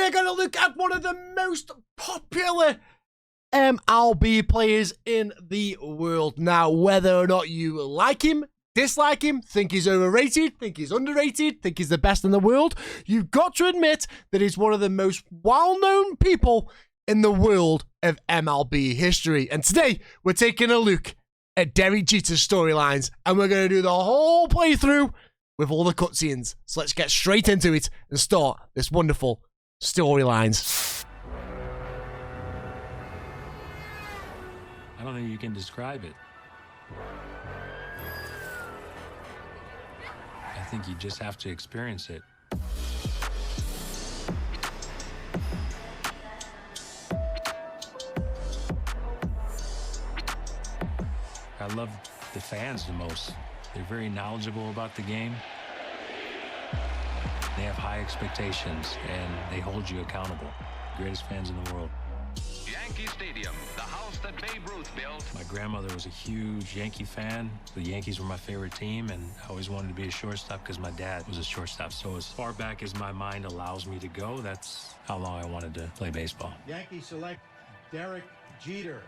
we're going to look at one of the most popular MLB players in the world. Now, whether or not you like him, dislike him, think he's overrated, think he's underrated, think he's the best in the world, you've got to admit that he's one of the most well-known people in the world of MLB history. And today, we're taking a look at Derek Jeter's storylines, and we're going to do the whole playthrough with all the cutscenes. So let's get straight into it and start this wonderful storylines. I don't think you can describe it. I think you just have to experience it. I love the fans the most. They're very knowledgeable about the game. They have high expectations, and they hold you accountable. Greatest fans in the world. Yankee Stadium, the house that Babe Ruth built. My grandmother was a huge Yankee fan. The Yankees were my favorite team, and I always wanted to be a shortstop because my dad was a shortstop. So as far back as my mind allows me to go, that's how long I wanted to play baseball. Yankees select Derek Jeter.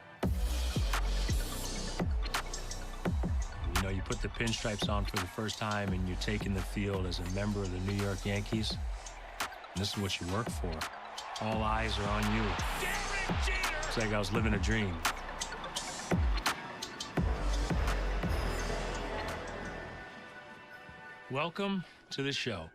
You know, you put the pinstripes on for the first time and you're taking the field as a member of the New York Yankees. And this is what you work for. All eyes are on you. It's like I was living a dream. Welcome to the show.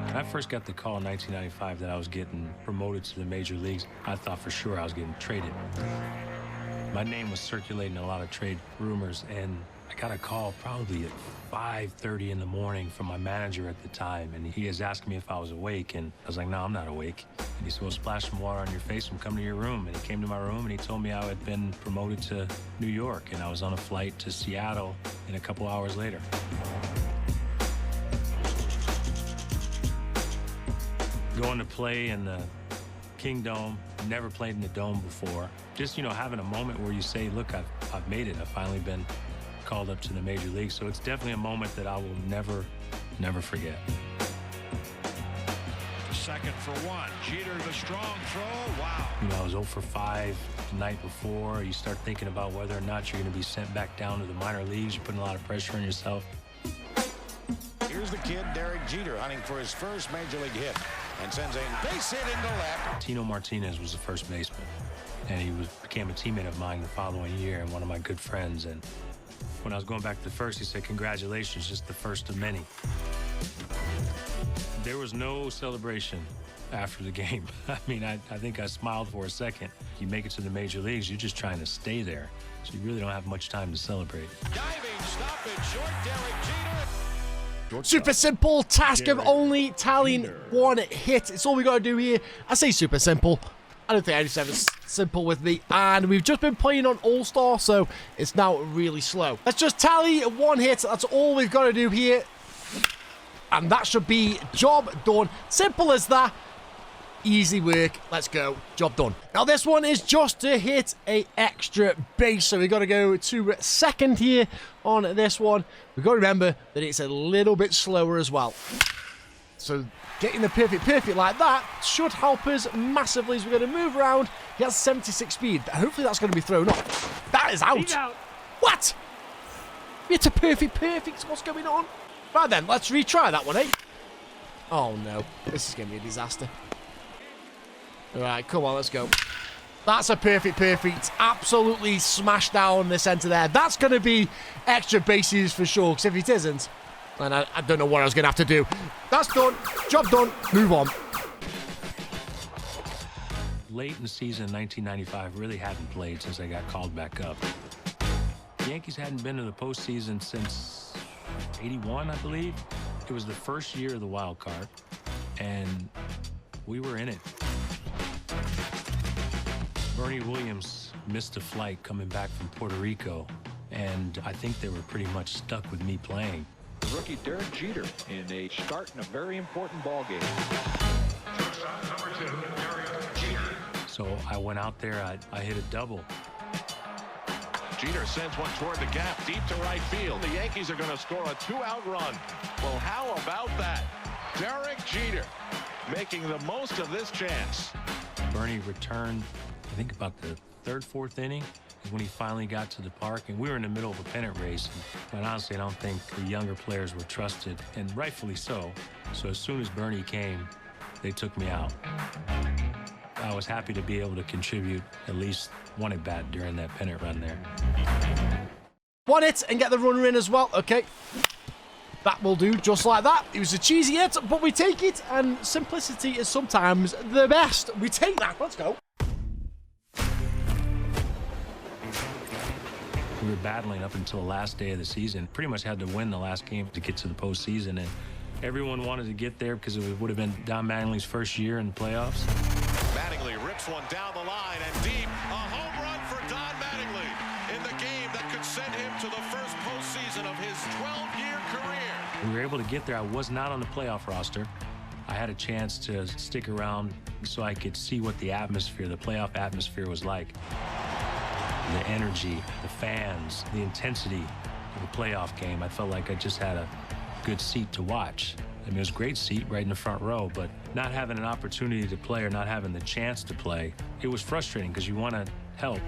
When I first got the call in 1995 that I was getting promoted to the major leagues, I thought for sure I was getting traded. My name was circulating a lot of trade rumors, and I got a call probably at 5:30 in the morning from my manager at the time, and he was asking me if I was awake, and I was like, no, I'm not awake. And he said, well, splash some water on your face and come to your room. And he came to my room, and he told me I had been promoted to New York, and I was on a flight to Seattle in a couple hours later. Going to play in the King Dome, never played in the Dome before. Just, you know, having a moment where you say, look, I've made it. I've finally been called up to the major league. So it's definitely a moment that I will never forget. Second for one. Jeter, the strong throw. Wow. You know, I was 0 for 5 the night before. You start thinking about whether or not you're going to be sent back down to the minor leagues. You're putting a lot of pressure on yourself. Here's the kid, Derek Jeter, hunting for his first major league hit. And sends a base hit into left. Tino Martinez was the first baseman, and he became a teammate of mine the following year and one of my good friends. And when I was going back to first, he said, congratulations, just the first of many. There was no celebration after the game. I mean, I think I smiled for a second. You make it to the major leagues, you're just trying to stay there. So you really don't have much time to celebrate. Diving, stop it, short, Derek Jeter. Super simple task of only tallying one hit. It's all we got to do here. I say super simple. I don't think I just have it simple with me. And we've just been playing on All-Star, so it's now really slow. Let's just tally one hit. That's all we've got to do here. And that should be job done. Simple as that. Easy work. Let's go. Job done. Now, this one is just to hit a extra base. So we've got to go to second here on this one. We've got to remember that it's a little bit slower as well. So getting the perfect like that should help us massively as we're going to move around. He has 76 speed. Hopefully that's going to be thrown off. That is out. What? It's a perfect. What's going on? Right then, let's retry that one, eh? Oh no. This is going to be a disaster. Alright, come on, let's go. That's a perfect. Absolutely smashed down the centre there. That's going to be extra bases for sure, because if it isn't, then I don't know what I was going to have to do. That's done. Job done. Move on. Late in the season, 1995, really hadn't played since I got called back up. The Yankees hadn't been to the postseason since '81, I believe. It was the first year of the wild card, and we were in it. Bernie Williams missed a flight coming back from Puerto Rico, and I think they were pretty much stuck with me playing. The rookie Derek Jeter in a start in a very important ball game. So I went out there, I hit a double. Jeter sends one toward the gap, deep to right field. The Yankees are going to score a 2-out run. Well, how about that? Derek Jeter making the most of this chance. Bernie returned, I think about the third, fourth inning, when he finally got to the park, and we were in the middle of a pennant race. But honestly, I don't think the younger players were trusted, and rightfully so. So as soon as Bernie came, they took me out. I was happy to be able to contribute at least one at bat during that pennant run there. One hit and get the runner in as well. Okay. That will do, just like that. It was a cheesy hit, but we take it, and simplicity is sometimes the best. We take that. Let's go. We were battling up until the last day of the season. Pretty much had to win the last game to get to the postseason, and everyone wanted to get there because it would have been Don Mattingly's first year in the playoffs. Mattingly rips one down the line and deep. A home run for Don Mattingly in the game that could send him to the first postseason of his 12-year career. We were able to get there. I was not on the playoff roster. I had a chance to stick around so I could see what the atmosphere, the playoff atmosphere was like. The energy, the fans, the intensity of a playoff game. I felt like I just had a good seat to watch. I mean, it was a great seat right in the front row, but not having an opportunity to play or not having the chance to play, it was frustrating because you want to help.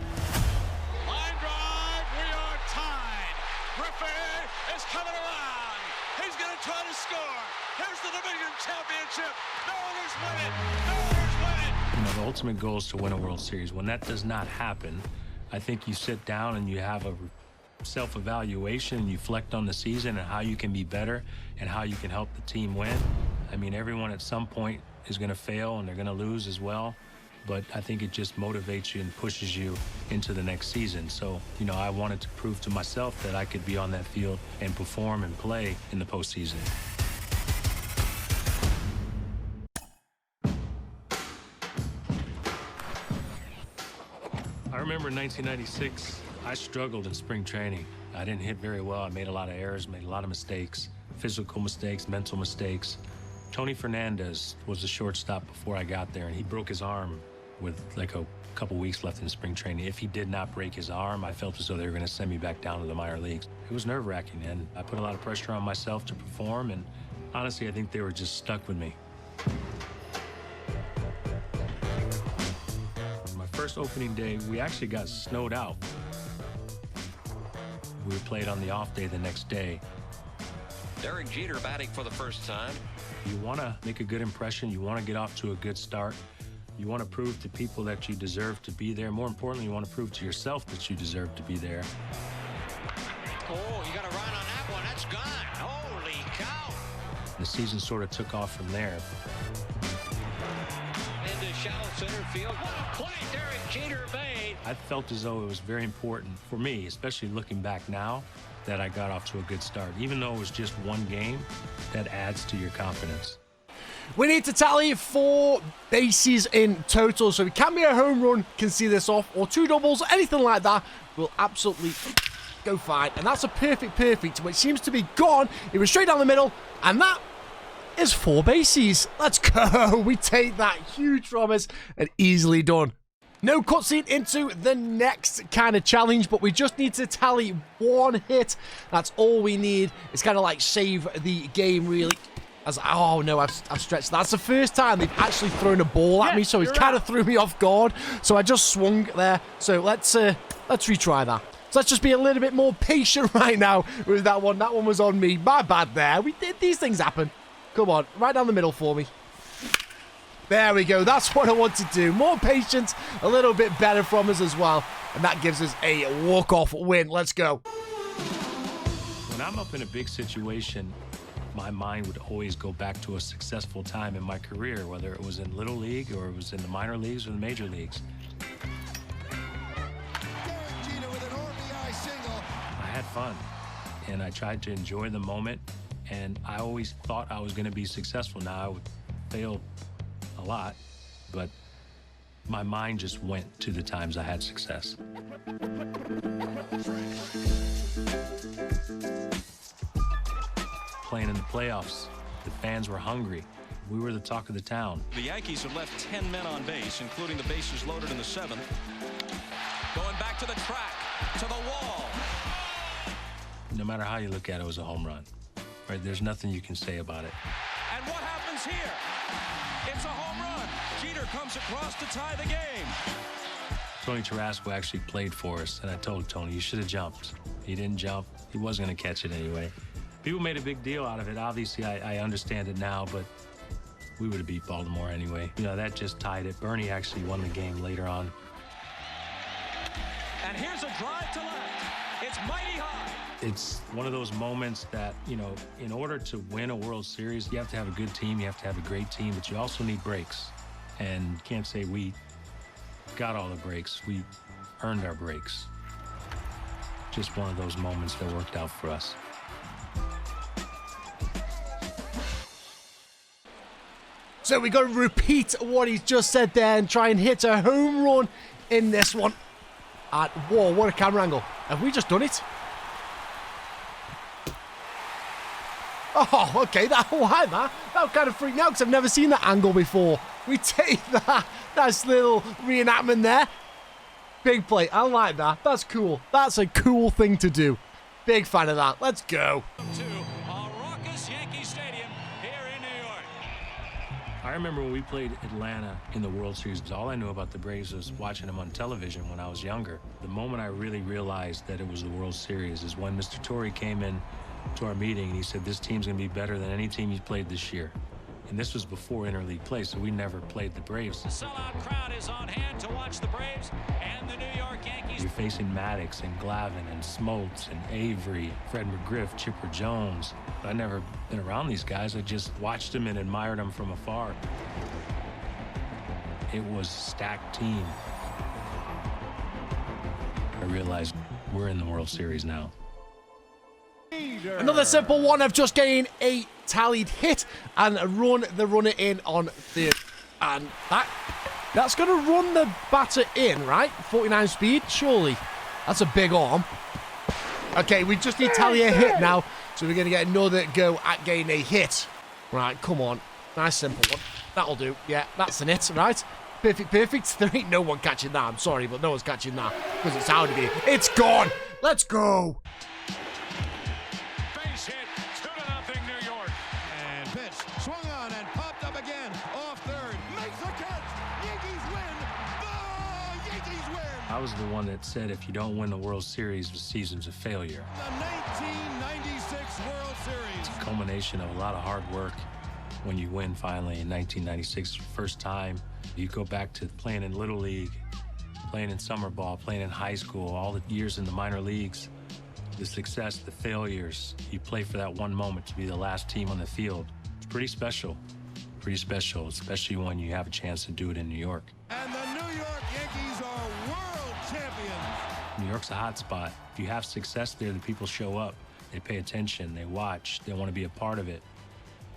Line drive, we are tied. Griffey is coming around. He's going to try to score. Here's the division championship. Mariners win it. Mariners win it. You know, the ultimate goal is to win a World Series. When that does not happen, I think you sit down and you have a self-evaluation and you reflect on the season and how you can be better and how you can help the team win. I mean, everyone at some point is going to fail and they're going to lose as well, but I think it just motivates you and pushes you into the next season. So, you know, I wanted to prove to myself that I could be on that field and perform and play in the postseason. I remember in 1996, I struggled in spring training. I didn't hit very well. I made a lot of errors, made a lot of mistakes, physical mistakes, mental mistakes. Tony Fernandez was the shortstop before I got there, and he broke his arm with like a couple weeks left in spring training. If he did not break his arm, I felt as though they were going to send me back down to the minor leagues. It was nerve-wracking, and I put a lot of pressure on myself to perform, and honestly, I think they were just stuck with me. First opening day, we actually got snowed out. We played on the off day the next day. Derek Jeter batting for the first time. You want to make a good impression. You want to get off to a good start. You want to prove to people that you deserve to be there. More importantly, you want to prove to yourself that you deserve to be there. Oh, you got a run on that one. That's gone. Holy cow. The season sort of took off from there. Into shallow center field. What a play Derek Jeter made. I felt as though it was very important for me, especially looking back now, that I got off to a good start. Even though it was just one game, that adds to your confidence. We need to tally 4 bases in total, so it can be a home run, can see this off, or 2 doubles, anything like that will absolutely go fine. And that's a perfect, which seems to be gone. It was straight down the middle, and that is 4 bases. Let's go. We take that. Huge promise and easily done. No cutscene into the next kind of challenge, but we just need to tally 1 hit. That's all we need. It's kind of like save the game, really. Oh no, I've stretched. That's the first time they've actually thrown a ball at me, so it kind of threw me off guard. So I just swung there. So let's retry that. So let's just be a little bit more patient right now with that one. That one was on me. My bad there. These things happen. Come on, right down the middle for me. There we go. That's what I want to do. More patience, a little bit better from us as well. And that gives us a walk-off win. Let's go. When I'm up in a big situation, my mind would always go back to a successful time in my career, whether it was in Little League or it was in the minor leagues or the major leagues. Derek Jeter with an RBI single fun. And I tried to enjoy the moment, and I always thought I was going to be successful. Now, I would fail a lot, but my mind just went to the times I had success. Playing in the playoffs, the fans were hungry. We were the talk of the town. The Yankees have left 10 men on base, including the bases loaded in the 7th. Going back to the track, to the wall. No matter how you look at it, it was a home run. Right? There's nothing you can say about it. And what happens here? It's a home run. Jeter comes across to tie the game. Tony Tarasco actually played for us, and I told Tony, you should have jumped. He didn't jump. He wasn't going to catch it anyway. People made a big deal out of it. Obviously, I understand it now, but we would have beat Baltimore anyway. You know, that just tied it. Bernie actually won the game later on. And here's a drive to left. It's mighty high. It's one of those moments that, you know, in order to win a World Series, you have to have a good team, you have to have a great team, but you also need breaks. And you can't say we got all the breaks. We earned our breaks. Just one of those moments that worked out for us. So we got to repeat what he's just said there and try and hit a home run in this one. And whoa, what a camera angle. Have we just done it? Oh, okay, why that? That kind of freaked me out because I've never seen that angle before. We take that. Nice little reenactment there. Big play. I like that. That's cool. That's a cool thing to do. Big fan of that. Let's go. To a raucous Yankee Stadium here in New York. I remember when we played Atlanta in the World Series, all I knew about the Braves was watching them on television when I was younger. The moment I really realized that it was the World Series is when Mr. Torrey came in to our meeting and he said, this team's going to be better than any team you've played this year. And this was before interleague play, so we never played the Braves. The sellout crowd is on hand to watch the Braves and the New York Yankees. You're facing Maddox and Glavine and Smoltz and Avery, Fred McGriff, Chipper Jones. I'd never been around these guys. I just watched them and admired them from afar. It was a stacked team. I realized we're in the World Series now. Another simple one of just getting a tallied hit and run the runner in on the... And that's going to run the batter in, right? 49 speed, surely. That's a big arm. Okay, we just need tally a hit now, so we're going to get another go at getting a hit. Right, come on. Nice simple one. That'll do. Yeah, that's an it, right? Perfect, perfect. There ain't no one catching that. I'm sorry, but no one's catching that because it's out of here. It's gone. Let's go. Base hit, 2-0 New York. And pitch swung on and popped up again off third. Makes the catch. Yankees win. The Yankees win. I was the one that said if you don't win the World Series, the season's a failure. The 1996 World Series. It's a culmination of a lot of hard work. When you win finally in 1996, first time, you go back to playing in Little League, playing in summer ball, playing in high school, all the years in the minor leagues, the success, the failures. You play for that one moment to be the last team on the field. It's pretty special, especially when you have a chance to do it in New York. And the New York Yankees are world champions. New York's a hot spot. If you have success there, the people show up. They pay attention, they watch, they want to be a part of it.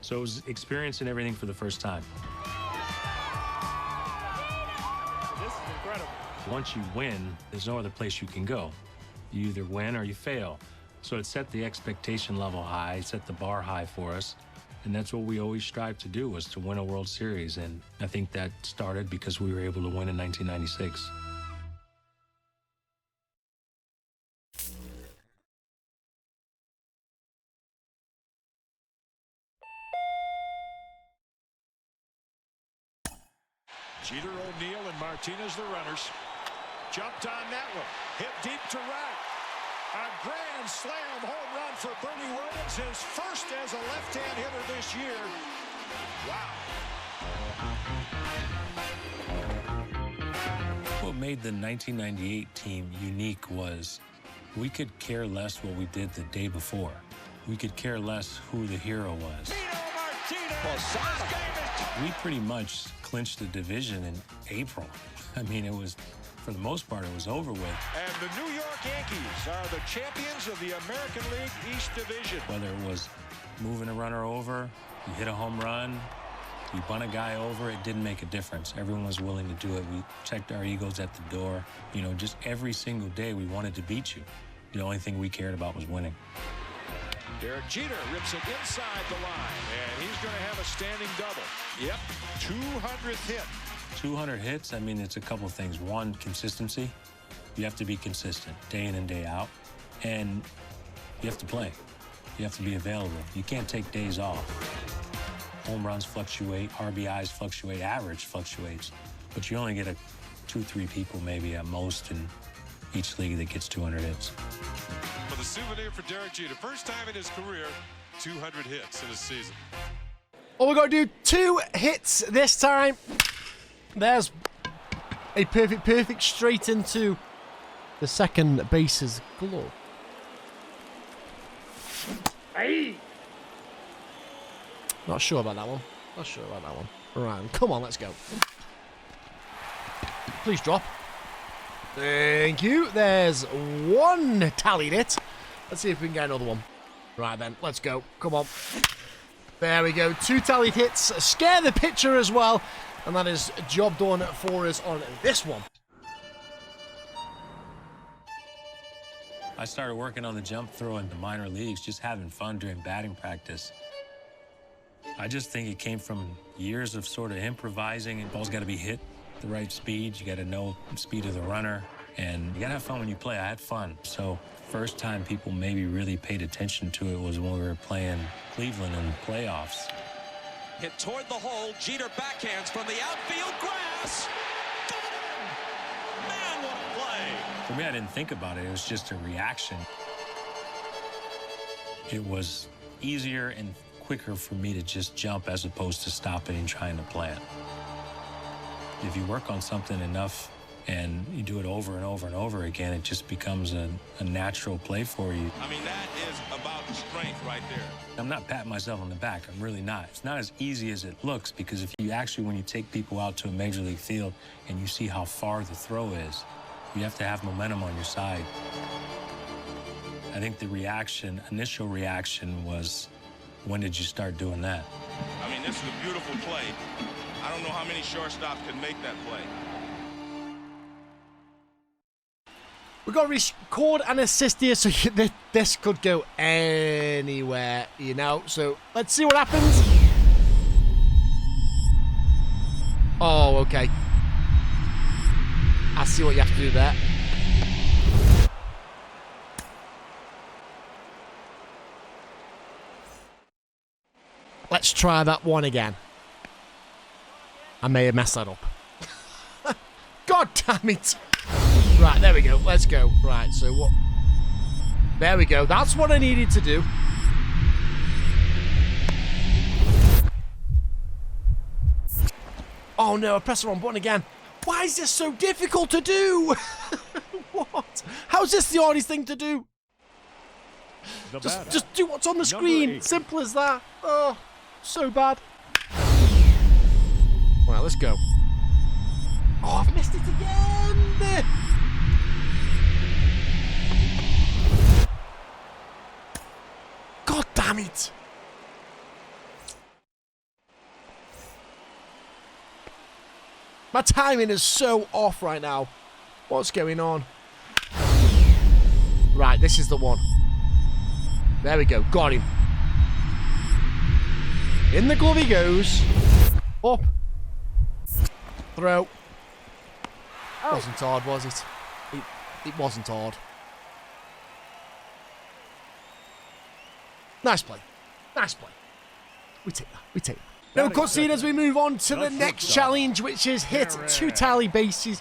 So it was experiencing everything for the first time. This is incredible. Once you win, there's no other place you can go. You either win or you fail. So it set the expectation level high, it set the bar high for us. And that's what we always strive to do, was to win a World Series. And I think that started because we were able to win in 1996. Jeter, O'Neill, and Martinez, the runners. Jumped on that one. Hit deep to right. A grand slam home run for Bernie Williams, his first as a left-hand hitter this year. Wow. What made the 1998 team unique was we could care less what we did the day before. We could care less who the hero was. We pretty much clinched the division in April. I mean, it was, for the most part, it was over with. And the New York York Yankees are the champions of the American League East Division. Whether it was moving a runner over, you hit a home run, you bunt a guy over, it didn't make a difference. Everyone was willing to do it. We checked our egos at the door. You know, just every single day we wanted to beat you. The only thing we cared about was winning. Derek Jeter rips it inside the line, and he's going to have a standing double. Yep, 200th hit. 200 hits, I mean, it's a couple of things. One, consistency. You have to be consistent day in and day out. And you have to play. You have to be available. You can't take days off. Home runs fluctuate, RBIs fluctuate, average fluctuates. But you only get 2-3 people maybe at most in each league that gets 200 hits. For the souvenir for Derek Jeter, first time in his career, 200 hits in a season. Oh, we're going to do 2 hits this time. There's a perfect straight into the second base's glove. Hey. Not sure about that one. Not sure about that one. Right, come on, let's go. Please drop. Thank you. There's 1 tallied hit. Let's see if we can get another one. Right then, let's go. Come on. There we go. 2 tallied hits. Scare the pitcher as well. And that is job done for us on this one. I started working on the jump throw in the minor leagues, just having fun during batting practice. I just think it came from years of sort of improvising, and ball's got to be hit the right speed. You got to know the speed of the runner, and you got to have fun when you play. I had fun. So first time people maybe really paid attention to it was when we were playing Cleveland in the playoffs. Hit toward the hole. Jeter backhands from the outfield grass. Got him! Man, what a play! For me, I didn't think about it. It was just a reaction. It was easier and quicker for me to just jump as opposed to stopping and trying to plant. If you work on something enough and you do it over and over and over again, it just becomes a natural play for you. I mean, that is about strength right there. I'm not patting myself on the back. I'm really not. It's not as easy as it looks, because if you actually, when you take people out to a major league field and you see how far the throw is, you have to have momentum on your side. I think the initial reaction was, when did you start doing that? I mean, this is a beautiful play. I don't know how many shortstops can make that play. We've got to record and assist here, so this could go anywhere, you know. So let's see what happens. Oh, okay. I see what you have to do there. Let's try that one again. I may have messed that up. God damn it. Right, there we go. Let's go. Right, so what? There we go. That's what I needed to do. Oh no, I pressed the wrong button again. Why is this so difficult to do? What? How is this the hardest thing to do? Just do what's on the screen. Simple as that. Oh, so bad. Right, let's go. Oh, I've missed it again. God damn it. My timing is so off right now. What's going on? Right, this is the one. There we go. Got him. In the glove he goes. Up. Throw. Oh. Wasn't hard, was it? It wasn't hard. Nice play. Nice play. We take that. We take that. No cutscene as we move on to the next challenge, which is hit 2 tally bases.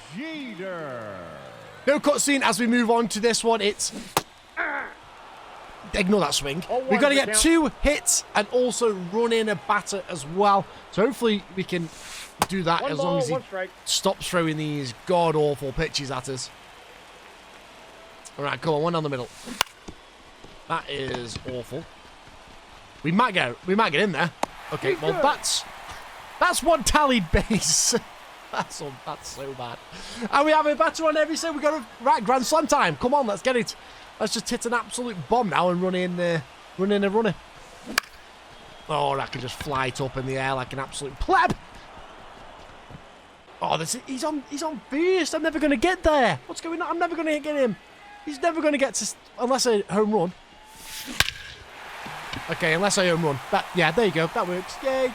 No cutscene as we move on to this one. It's... Ignore that swing. We've got to get 2 hits and also run in a batter as well. So hopefully we can do that as long as he stops throwing these god-awful pitches at us. All right, come on, one down the middle. That is awful. We might get in there. Okay, well that's 1 tallied base. That's so bad. And we have a batter on every side. We got a right grand slam time. Come on, let's get it. Let's just hit an absolute bomb now and run in a runner. Oh, I can just fly it up in the air like an absolute pleb. Oh, he's on first. I'm never going to get there. What's going on? I'm never going to get him. He's never going to get to, unless a home run. Okay, unless I home run. Yeah, there you go. That works. Yay.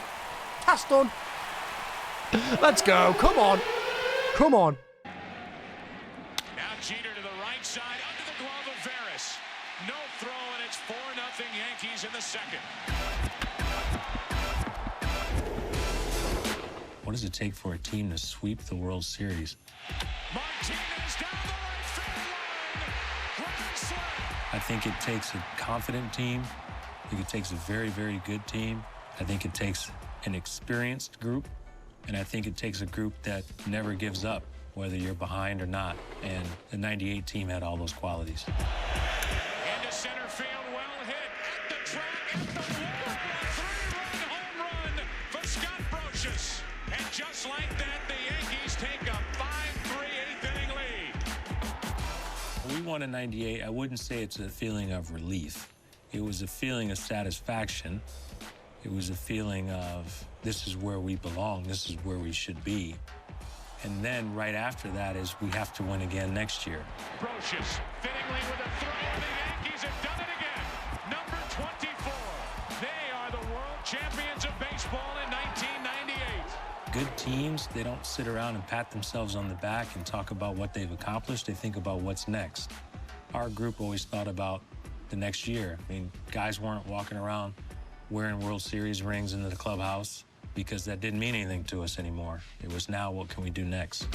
Task done. Let's go. Come on. Come on. Now Jeter to the right side, under the glove of Veras. No throw, and it's 4-0 Yankees in the second. What does it take for a team to sweep the World Series? Martinez down the right field line. Grand slam. I think it takes a confident team. I think it takes a very, very good team. I think it takes an experienced group. And I think it takes a group that never gives up, whether you're behind or not. And the 98 team had all those qualities. Into center field, well hit. At the track, at the wall. 3-run home run for Scott Brocious. And just like that, the Yankees take a 5-3 eighth-inning lead. We won in 98. I wouldn't say it's a feeling of relief. It was a feeling of satisfaction. It was a feeling of, this is where we belong, this is where we should be. And then right after that is, we have to win again next year. Brocious fittingly with a throw. The Yankees have done it again. Number 24. They are the world champions of baseball in 1998. Good teams, they don't sit around and pat themselves on the back and talk about what they've accomplished. They think about what's next. Our group always thought about the next year. I mean, guys weren't walking around wearing World Series rings into the clubhouse because that didn't mean anything to us anymore. It was now, what can we do next?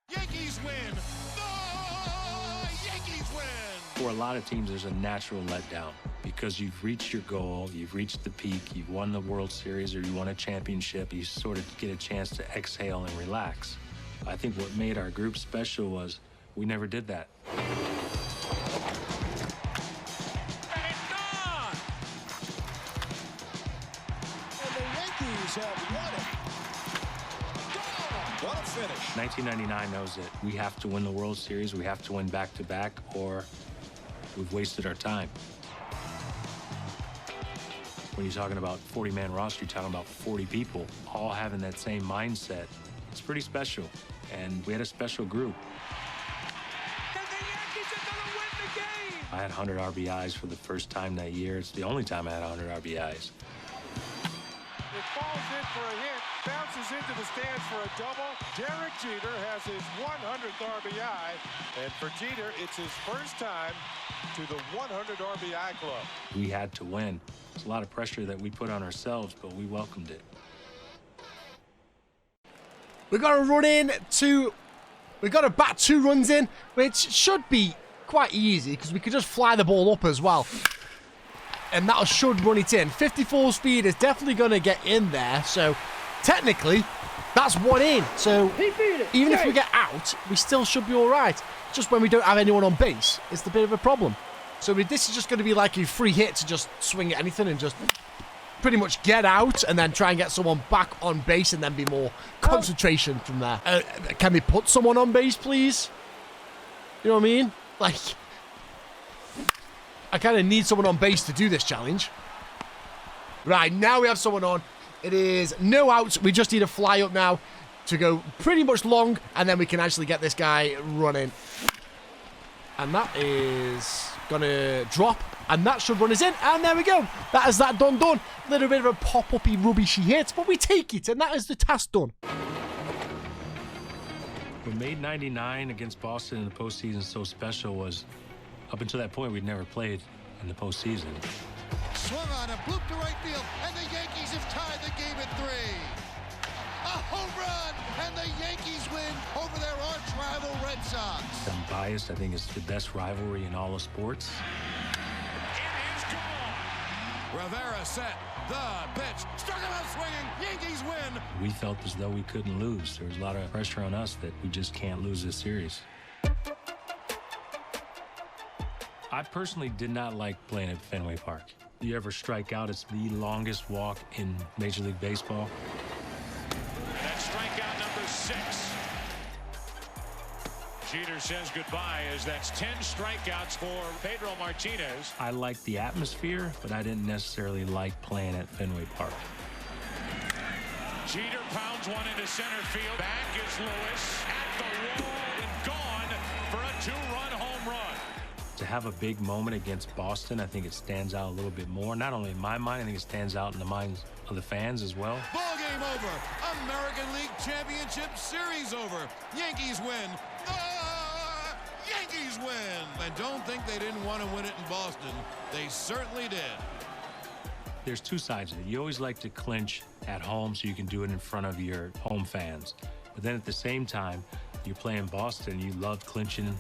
Yankees win. The Yankees win. For a lot of teams, there's a natural letdown because you've reached your goal, you've reached the peak, you've won the World Series or you won a championship, you sort of get a chance to exhale and relax. I think what made our group special was we never did that. And it's gone. And the Yankees have won it. Gone. What a finish. 1999 knows that we have to win the World Series, we have to win back-to-back, or we've wasted our time. When you're talking about 40-man roster, you're talking about 40 people all having that same mindset. It's pretty special, and we had a special group. And the Yankees are going to win the game. I had 100 RBIs for the first time that year. It's the only time I had 100 RBIs. It falls in for a hit, bounces into the stands for a double. Derek Jeter has his 100th RBI, and for Jeter, it's his first time to the 100 RBI club. We had to win. It's a lot of pressure that we put on ourselves, but we welcomed it. We've got to run in to... We've got to bat 2 runs in, which should be quite easy because we could just fly the ball up as well. And that should run it in. 54 speed is definitely going to get in there. So, technically, that's 1 in. So, even if we get out, we still should be all right. Just when we don't have anyone on base, it's a bit of a problem. So, this is just going to be like a free hit to just swing at anything and just pretty much get out and then try and get someone back on base and then be more concentration from there. Can we put someone on base, please? You know what I mean? Like... I kind of need someone on base to do this challenge. Right, now we have someone on. It is no outs. We just need to fly up now to go pretty much long, and then we can actually get this guy running. And that is going to drop, and that should run us in. And there we go. That is that done. A little bit of a pop-uppy, rubbishy hit, but we take it, and that is the task done. What made 99 against Boston in the postseason so special was, up until that point, we'd never played in the postseason. Swung on a bloop to right field, and the Yankees have tied the game at 3. A home run, and the Yankees win over their arch rival Red Sox. I'm biased. I think it's the best rivalry in all of sports. It is gone. Rivera set. The pitch. Struck him out swinging. Yankees win. We felt as though we couldn't lose. There was a lot of pressure on us that we just can't lose this series. I personally did not like playing at Fenway Park. You ever strike out, it's the longest walk in Major League Baseball. That's strikeout number 6. Jeter says goodbye as that's 10 strikeouts for Pedro Martinez. I liked the atmosphere, but I didn't necessarily like playing at Fenway Park. Jeter pounds one into center field. Back is Lewis at the wall and gone for a 2-run home run. To have a big moment against Boston, I think it stands out a little bit more. Not only in my mind, I think it stands out in the minds of the fans as well. Ball game over. American League Championship Series over. Yankees win. Yankees win. And don't think they didn't want to win it in Boston. They certainly did. There's two sides of it. You always like to clinch at home so you can do it in front of your home fans. But then at the same time, you're playing Boston. You love clinching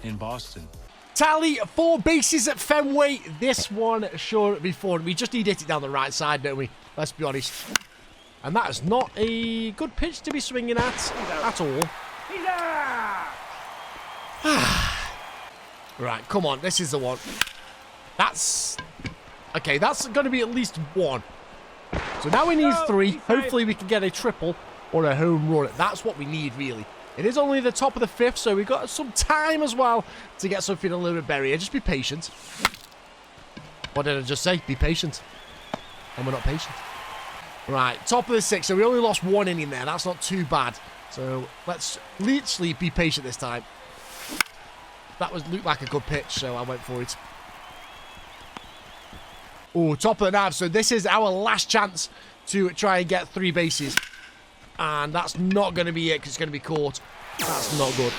in Boston. Tally 4 bases at Fenway. This one should be fun. We just need to hit it down the right side, don't we? Let's be honest. And that is not a good pitch to be swinging at all. Right, come on. This is the one. That's... Okay, that's going to be at least 1. So now we need 3. Hopefully we can get a triple or a home run. That's what we need, really. It is only the top of the 5th, so we've got some time as well to get something a little bit better here. Just be patient. What did I just say? Be patient. And we're not patient. Right, top of the 6th. So we only lost 1 inning there. That's not too bad. So let's literally be patient this time. That looked like a good pitch, so I went for it. Oh, top of the 9th. So this is our last chance to try and get 3 bases. And that's not going to be it because it's going to be caught. That's not good.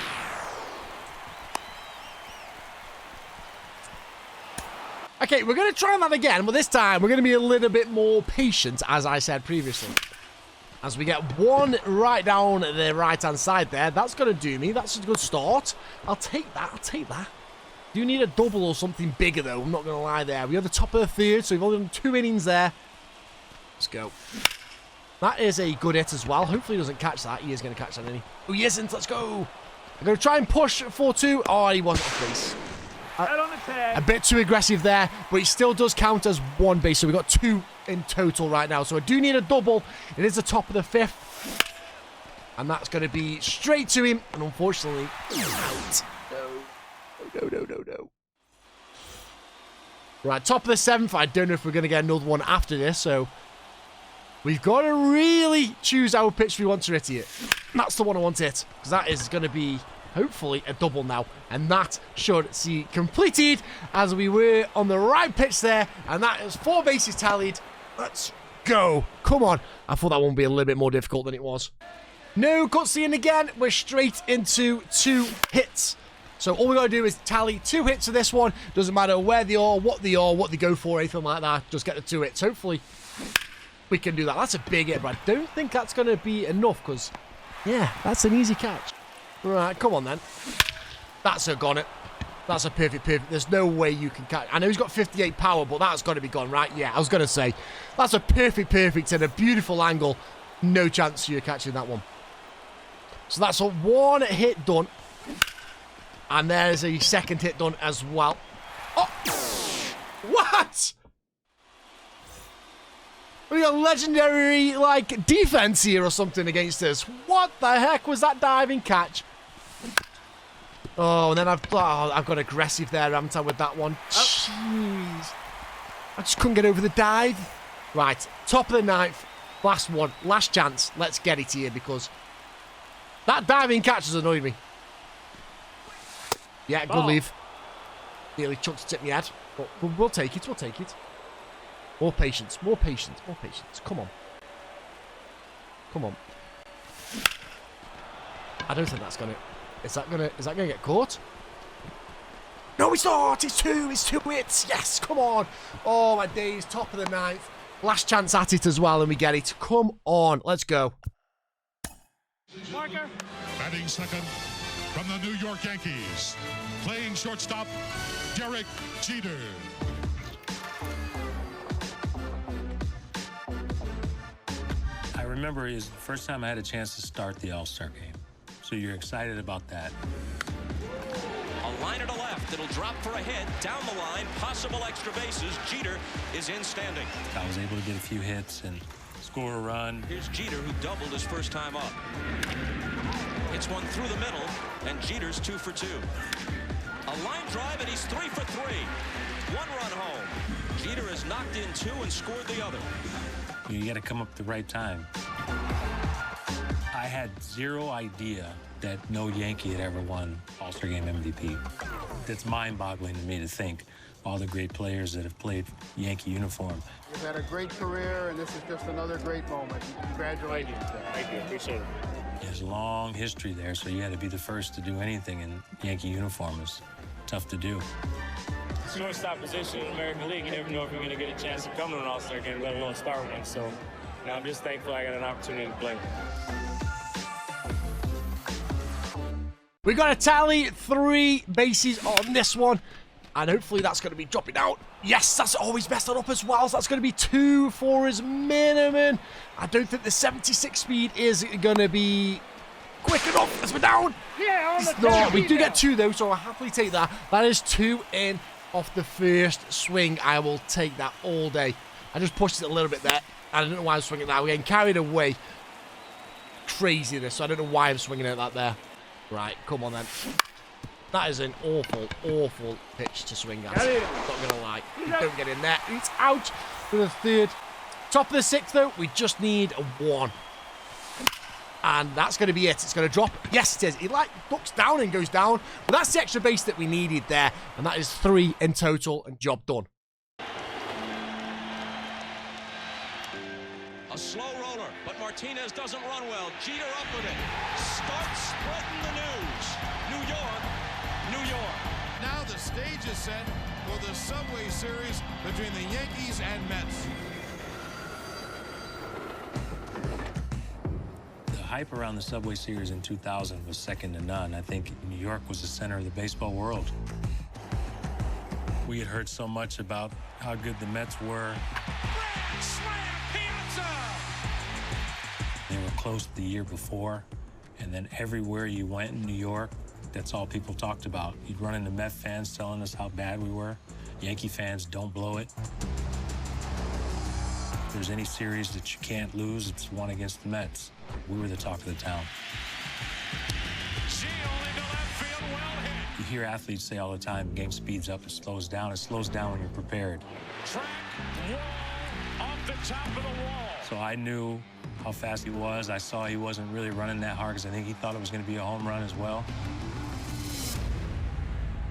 Okay, we're going to try that again, but this time we're going to be a little bit more patient, as I said previously. As we get 1 right down the right-hand side there. That's going to do me. That's a good start. I'll take that. I'll take that. Do need a double or something bigger, though. I'm not going to lie there. We're at the top of the 3rd, so we've only done 2 innings there. Let's go. That is a good hit as well. Hopefully he doesn't catch that. He is going to catch that, isn't he? Oh, he isn't. Let's go. I'm going to try and push for 2. Oh, he wasn't off base. A bit too aggressive there, but he still does count as 1 base. So we've got 2 in total right now. So I do need a double. It is the top of the 5th. And that's going to be straight to him. And unfortunately, out. No. Right, top of the 7th. I don't know if we're going to get another one after this. So we've got to really choose our pitch we want to hit here. That's the one I want to hit. Because that is going to be, hopefully, a double now. And that should see completed as we were on the right pitch there. And that is 4 bases tallied. Let's go. Come on. I thought that one would be a little bit more difficult than it was. No cutscene again. We're straight into 2 hits. So all we got to do is tally 2 hits to this one. Doesn't matter where they are, what they go for, anything like that. Just get the 2 hits. Hopefully we can do that. That's a big hit, but I don't think that's going to be enough because, yeah, that's an easy catch. Right, come on then. That's gone it. That's a perfect. There's no way you can catch. I know he's got 58 power, but that's got to be gone, right? Yeah, I was going to say. That's a perfect and a beautiful angle. No chance you're catching that one. So that's a 1 hit done. And there's a 2nd hit done as well. Oh! What? We got legendary, like, defense here or something against us. What the heck was that diving catch? Oh, and then I've got aggressive there, haven't I, with that one? Jeez. I just couldn't get over the dive. Right, top of the 9th. Last one. Last chance. Let's get it here because that diving catch has annoyed me. Yeah, good leave. Nearly chucked it at my head. But we'll take it. We'll take it. More patience. More patience. More patience. Come on. Come on. I don't think that's gonna. Is that gonna get caught? No, it's not. It's 2. It's 2 hits. Yes. Come on. Oh my days. Top of the 9th. Last chance at it as well, and we get it. Come on. Let's go. Marker. Batting second from the New York Yankees. Playing shortstop, Derek Jeter. remember is the first time I had a chance to start the All-Star game. So you're excited about that. A liner to left. It'll drop for a hit. Down the line. Possible extra bases. Jeter is in standing. I was able to get a few hits and score a run. Here's Jeter, who doubled his first time up. It's one through the middle, and Jeter's 2 for 2. A line drive, and he's 3 for 3. 1 run home. Jeter has knocked in 2 and scored the other. You got to come up at the right time. I had zero idea that no Yankee had ever won All-Star Game MVP. That's mind-boggling to me to think all the great players that have played Yankee uniform. You've had a great career, and this is just another great moment. Congratulations. Thank you. Appreciate it. There's a long history there, so you had to be the first to do anything in Yankee uniform. Is tough to do. Shortstop position in the American League, you never know if you're going to get a chance to come to an All-Star game, let alone start one. So now I'm just thankful I got an opportunity to play. We got to tally 3 bases on this one, and hopefully that's going to be dropping out. Yes, that's always messed that up as well. So that's going to be 2 for his minimum. I don't think the 76 speed is going to be quick enough. It's been down. Yeah, on the it's not. We do get 2 though, so I'll happily take that. That is 2 in off the first swing. I will take that all day. I just pushed it a little bit there. I don't know why I'm swinging that. We're getting carried away. Craziness. So I don't know why I'm swinging it like there. Right, come on then. That is an awful, awful pitch to swing at. Not gonna lie. Don't get in there. It's out for the 3rd. Top of the 6th though. We just need a 1. And that's going to be it. It's going to drop. Yes, it is. It like ducks down and goes down. But that's the extra base that we needed there. And that is 3 in total and job done. A slow roller, but Martinez doesn't run well. Jeter up with it. Starts spreading the news. New York, New York. Now the stage is set for the Subway Series between the Yankees and Mets. The hype around the Subway Series in 2000 was second to none. I think New York was the center of the baseball world. We had heard so much about how good the Mets were. Grand slam, Piazza! They were close the year before, and then everywhere you went in New York, that's all people talked about. You'd run into Met fans telling us how bad we were. Yankee fans, don't blow it. If there's any series that you can't lose, it's one against the Mets. We were the talk of the town. You hear athletes say all the time, game speeds up, it slows down. It slows down when you're prepared. Track wall off the top of the wall. So I knew how fast he was. I saw he wasn't really running that hard because I think he thought it was going to be a home run as well.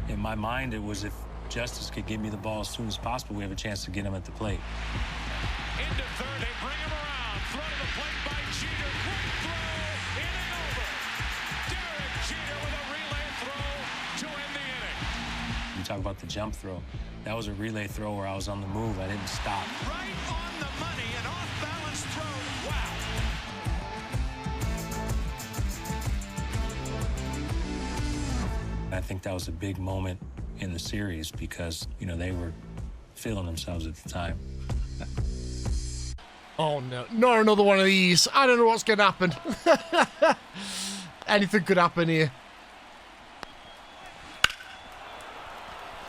In my mind, it was if Justice could give me the ball as soon as possible, we have a chance to get him at the plate. Into third, they bring him around. Throw to the plate by Jeter. Quick throw, inning over. Derek Jeter with a relay throw to end the inning. You talk about the jump throw. That was a relay throw where I was on the move. I didn't stop. Right on the money, an off-balance throw. Wow. I think that was a big moment in the series because, you know, they were feeling themselves at the time. Oh no, not another one of these. I don't know what's going to happen. Anything could happen here.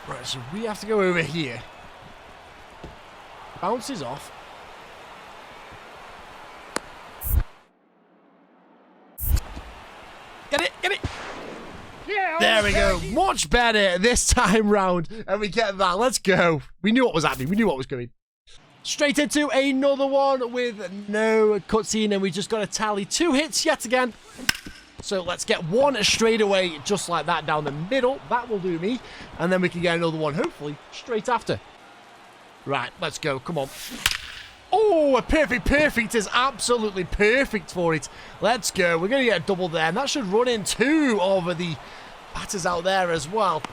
Right, so we have to go over here. Bounces off. Get it, get it. Yeah, there we go. Much better this time round. And we get that. Let's go. We knew what was happening. We knew what was coming. Straight into another one with no cutscene. And we just got to tally 2 hits yet again. So let's get 1 straight away, just like that, down the middle. That will do me. And then we can get another one, hopefully, straight after. Right, let's go. Come on. Oh, a perfect is absolutely perfect for it. Let's go. We're going to get a double there. And that should run in 2 over the batters out there as well.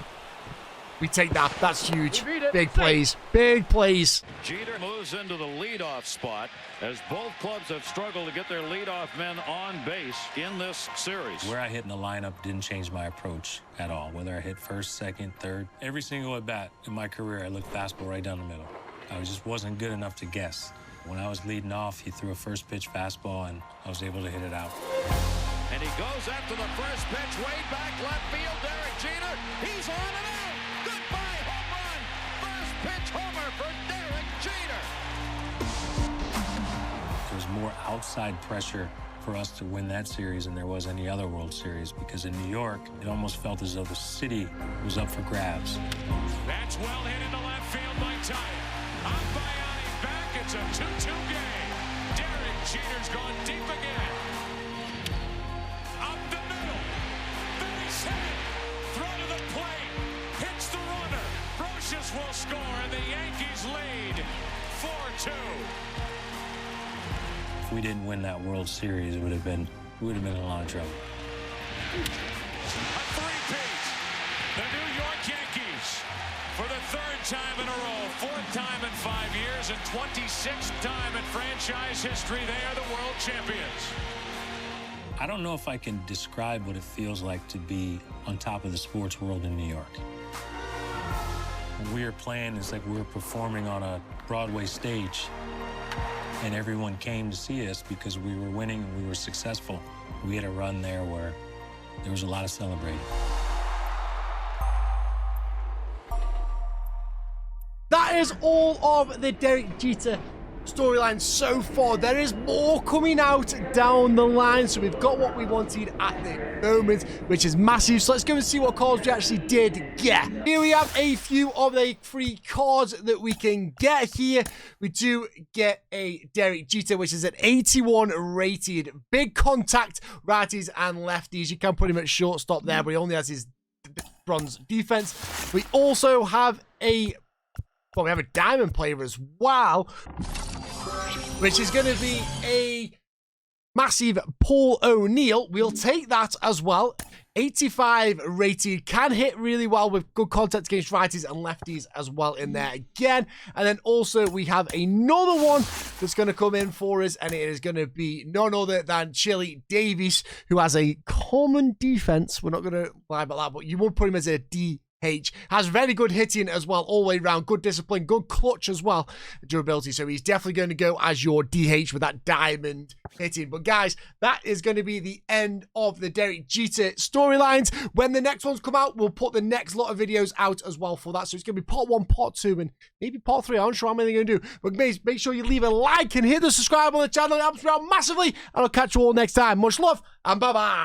We take that. That's huge. Big plays. Big plays. Jeter moves into the leadoff spot as both clubs have struggled to get their leadoff men on base in this series. Where I hit in the lineup didn't change my approach at all. Whether I hit first, second, third, every single at bat in my career, I looked fastball right down the middle. I just wasn't good enough to guess. When I was leading off, he threw a first pitch fastball, and I was able to hit it out. And he goes after the first pitch, way back left field. Derek Jeter, he's on and out. Goodbye, home run. First pitch homer for Derek Jeter. There was more outside pressure for us to win that series than there was any other World Series, because in New York, it almost felt as though the city was up for grabs. That's well hit into left field by Tyatt. Up by Yanni back. It's a 2-2 game. Derek Jeter's gone deep again. Up the middle. Base hit. Throw to the plate. Hits the runner. Brocious will score, and the Yankees lead 4-2. If we didn't win that World Series, we would have been in a lot of trouble. A three-peat. The New York Yankees, for the third time in a row, fourth time in 5 years, and 26th time in franchise history, they are the world champions. I don't know if I can describe what it feels like to be on top of the sports world in New York. When we were playing, it's like we were performing on a Broadway stage, and everyone came to see us because we were winning and we were successful. We had a run there where there was a lot of celebrating. That is all of the Derek Jeter storyline so far. There is more coming out down the line, so we've got what we wanted at the moment, which is massive. So let's go and see what cards we actually did get. Here we have a few of the free cards that we can get here. We do get a Derek Jeter, which is an 81 rated, big contact righties and lefties. You can put him at shortstop there, but he only has his bronze defense. We also have a we have a diamond player as well, which is going to be a massive Paul O'Neill. We'll take that as well. 85 rated, can hit really well with good contact against righties and lefties as well in there again. And then also we have another one that's going to come in for us, and it is going to be none other than Chili Davies, who has a common defense. We're not going to lie about that, but you won't put him as a DH. Has very good hitting as well, all the way around. Good discipline, good clutch as well, durability. So he's definitely going to go as your DH with that diamond hitting. But guys, that is going to be the end of the Derek Jeter storylines. When the next ones come out, we'll put the next lot of videos out as well for that. So it's going to be part 1, part 2, and maybe part 3. I'm not sure how many they're going to do. But make sure you leave a like and hit the subscribe on the channel. It helps me out massively. And I'll catch you all next time. Much love, and bye-bye.